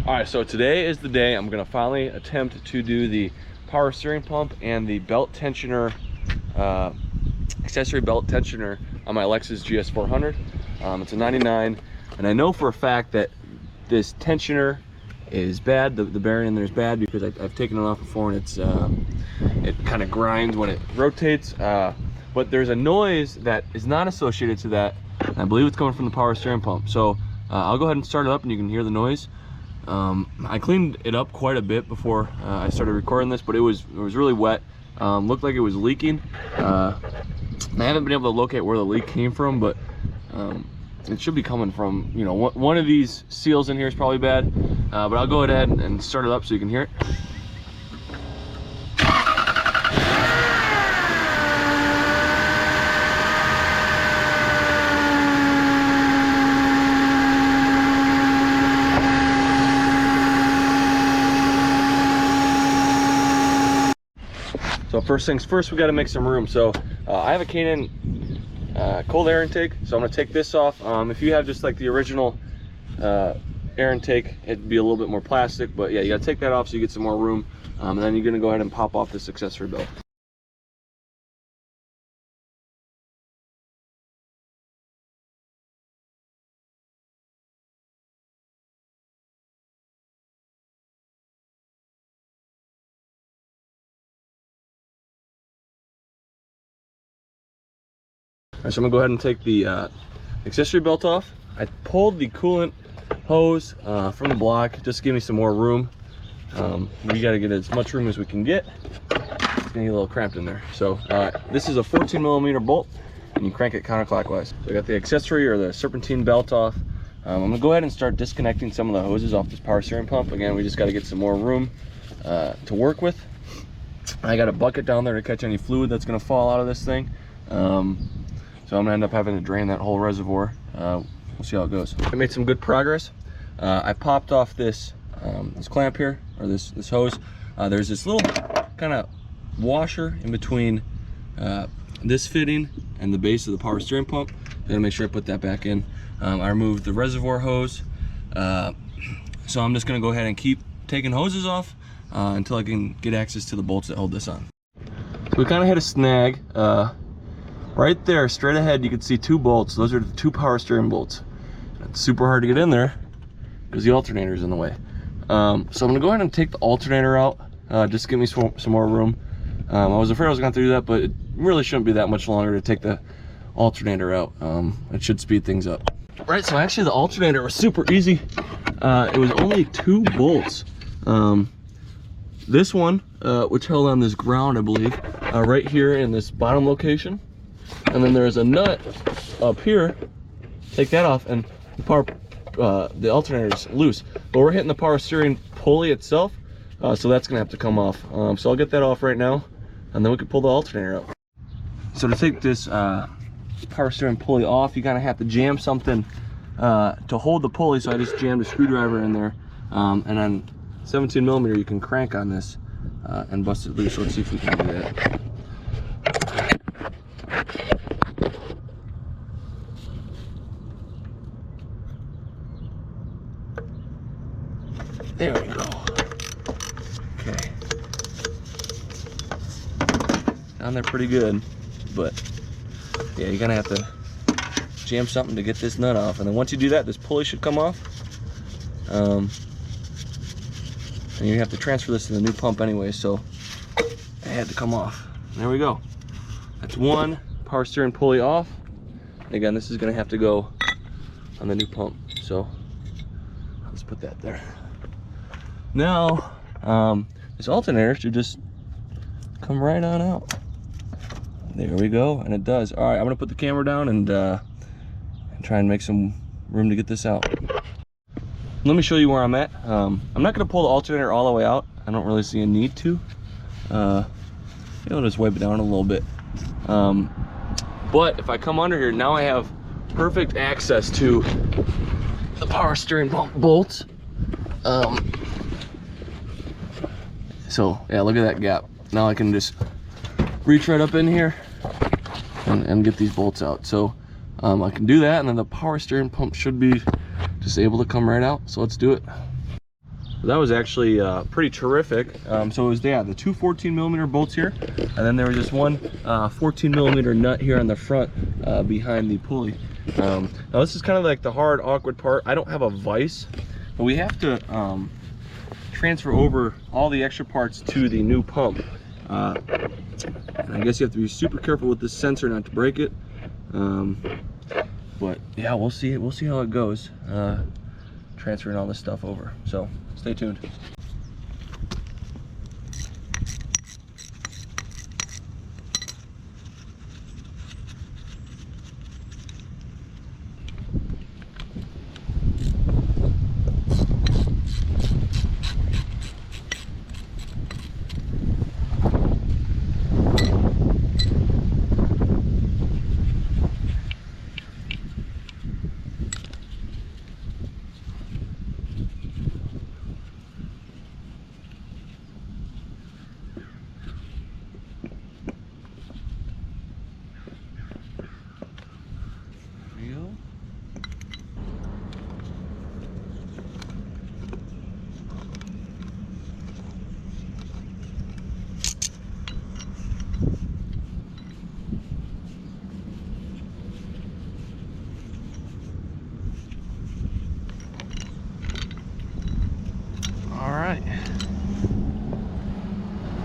All right, so today is the day I'm gonna finally attempt to do the power steering pump and the belt tensioner, accessory belt tensioner on my Lexus GS400. It's a 99, and I know for a fact that this tensioner is bad. The bearing in there is bad because I've taken it off before, and it's it kind of grinds when it rotates. But there's a noise that is not associated to that, and I believe it's coming from the power steering pump. So I'll go ahead and start it up, and you can hear the noise. I cleaned it up quite a bit before I started recording this, but it was really wet. Looked like it was leaking. I haven't been able to locate where the leak came from, but it should be coming from, you know, one of these seals in here is probably bad. But I'll go ahead and start it up so you can hear it. So first things first, we got to make some room. So I have a K&N cold air intake, so I'm going to take this off. If you have just like the original air intake, it'd be a little bit more plastic, but yeah, you got to take that off so you get some more room. And then you're going to go ahead and pop off this accessory belt. All right, so I'm gonna go ahead and take the accessory belt off. I pulled the coolant hose from the block just to give me some more room. We got to get as much room as we can get. It's gonna get a little cramped in there. So this is a 14mm bolt, and you crank it counterclockwise. So I got the accessory or the serpentine belt off. I'm gonna go ahead and start disconnecting some of the hoses off this power steering pump. Again, we just got to get some more room to work with. I got a bucket down there to catch any fluid that's gonna fall out of this thing. So I'm gonna end up having to drain that whole reservoir. We'll see how it goes. I made some good progress. I popped off this clamp here, or this hose. There's this little kind of washer in between this fitting and the base of the power steering pump. I gotta make sure I put that back in. I removed the reservoir hose. So I'm just gonna go ahead and keep taking hoses off until I can get access to the bolts that hold this on. So we kind of hit a snag. Right there, straight ahead, you can see two bolts. Those are the two power steering bolts. It's super hard to get in there because the alternator is in the way. So I'm gonna go ahead and take the alternator out, just to give me some more room. I was afraid I was gonna have to do that, but it really shouldn't be that much longer to take the alternator out. It should speed things up. Right, so actually the alternator was super easy. It was only two bolts. This one, which held on this ground, I believe, right here in this bottom location. And then there's a nut up here. Take that off, and the alternator is loose. But we're hitting the power steering pulley itself, so that's gonna have to come off. So I'll get that off right now, and then we can pull the alternator out. So to take this power steering pulley off, you kind of have to jam something to hold the pulley. So I just jammed a screwdriver in there, and then 17mm you can crank on this and bust it loose. So let's see if we can do that. There we go. Okay. Down there pretty good, but yeah, you're gonna have to jam something to get this nut off. And then once you do that, this pulley should come off. And you have to transfer this to the new pump anyway, so it had to come off. There we go. That's one power steering pulley off. And again, this is gonna have to go on the new pump. So let's put that there. Now, this alternator should just come right on out. There we go, and it does. All right, I'm gonna put the camera down and try and make some room to get this out. Let me show you where I'm at. I'm not gonna pull the alternator all the way out. I don't really see a need to. I'll just wipe it down a little bit. But if I come under here, now I have perfect access to the power steering pump bolts. So yeah, look at that gap. Now I can just reach right up in here and get these bolts out. So I can do that, and then the power steering pump should be just able to come right out. So let's do it. That was actually pretty terrific. So it was, yeah, the two 14mm bolts here, and then there was just one 14mm nut here on the front behind the pulley. Now this is kind of like the hard, awkward part. I don't have a vise, but we have to transfer over all the extra parts to the new pump. And I guess you have to be super careful with this sensor not to break it. But yeah, we'll see how it goes, transferring all this stuff over. So stay tuned.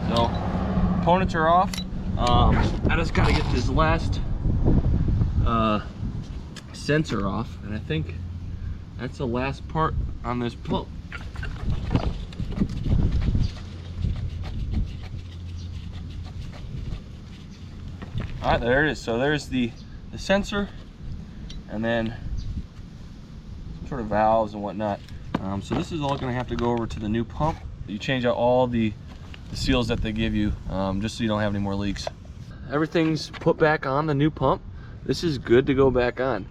So components are off. I just got to get this last sensor off, and I think that's the last part on this pump. All right, there it is. So there's the sensor, and then some sort of valves and whatnot. So this is all going to have to go over to the new pump. You change out all the seals that they give you, just so you don't have any more leaks. Everything's put back on the new pump. This is good to go back on.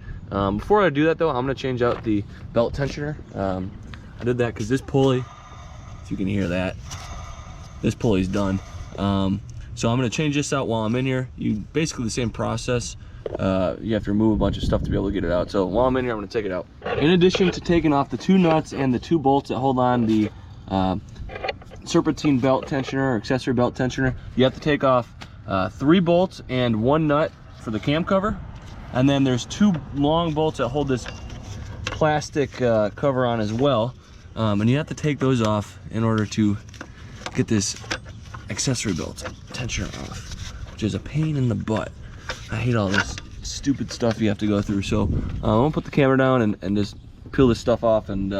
Before I do that though, I'm going to change out the belt tensioner. I did that because this pulley, if you can hear that, this pulley's done. So I'm going to change this out while I'm in here. Basically the same process. You have to remove a bunch of stuff to be able to get it out. So while I'm in here, I'm going to take it out. In addition to taking off the two nuts and the two bolts that hold on the serpentine belt tensioner or accessory belt tensioner, you have to take off 3 bolts and 1 nut for the cam cover, and then there's 2 long bolts that hold this plastic cover on as well, and you have to take those off in order to get this accessory belt tensioner off, which is a pain in the butt. I hate all this stupid stuff you have to go through. So I'm gonna put the camera down and just peel this stuff off and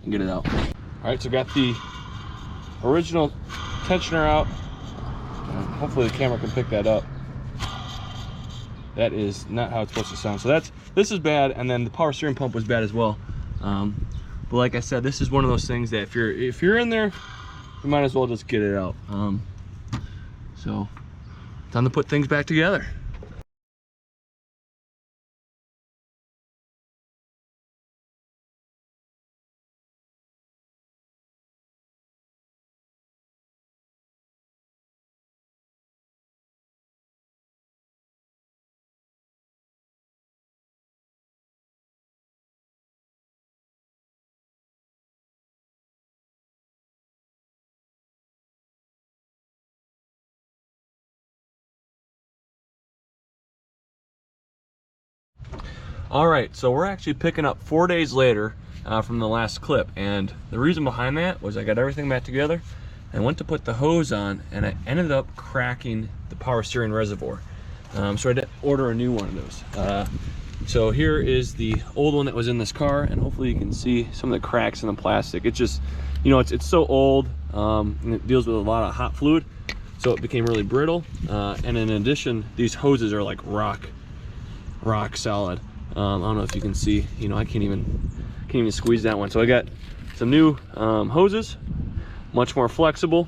get it out. All right, so got the original tensioner out. Hopefully the camera can pick that up. That is not how it's supposed to sound. So this is bad, and then the power steering pump was bad as well. But like I said, this is one of those things that if you're in there, you might as well just get it out. So time to put things back together. All right, so we're actually picking up 4 days later from the last clip, and the reason behind that was I got everything back together. I went to put the hose on, and I ended up cracking the power steering reservoir. So I had to order a new one of those. So here is the old one that was in this car, and hopefully you can see some of the cracks in the plastic. It's just, you know, it's so old, and it deals with a lot of hot fluid, so it became really brittle. And in addition, these hoses are like rock solid. I don't know if you can see, you know, I can't even squeeze that one. So I got some new hoses, much more flexible,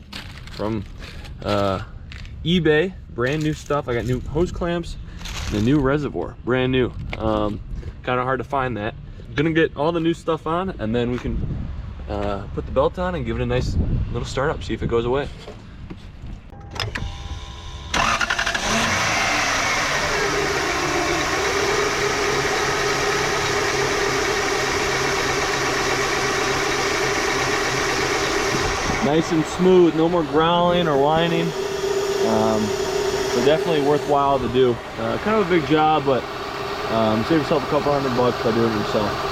from eBay, brand new stuff. I got new hose clamps and a new reservoir, brand new. Kind of hard to find that. I'm gonna get all the new stuff on, and then we can put the belt on and give it a nice little start up, see if it goes away. Nice and smooth, no more growling or whining. So definitely worthwhile to do. Kind of a big job, but save yourself a couple $100 by doing it yourself.